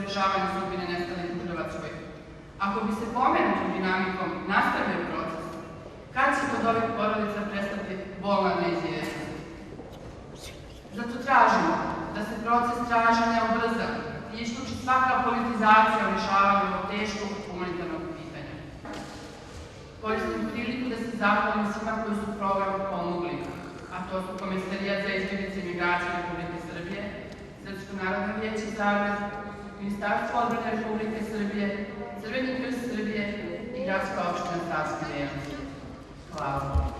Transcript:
rešavanja sudbine nestalih u Hrvatskoj. Ako bi se pomenutom dinamikom nastavio proces, kad će kod ovih porodica prestati bolna neizvjesnost? Zato tražimo da se proces traženja ubrza i isključi svaka politizacija u rešavanju ovog teškog humanitarnog pitanja. Koristim priliku da se zahvalim svima koji su program pomogli, a to su Komesarijat za izbjeglice i migracije Republike Srbije, Srpsko narodno vijeće Zagreb, Ministarstvo odbrane Republike Srbije, Crveni krst Srbije i Gradska opština Savski Venac. Hvala.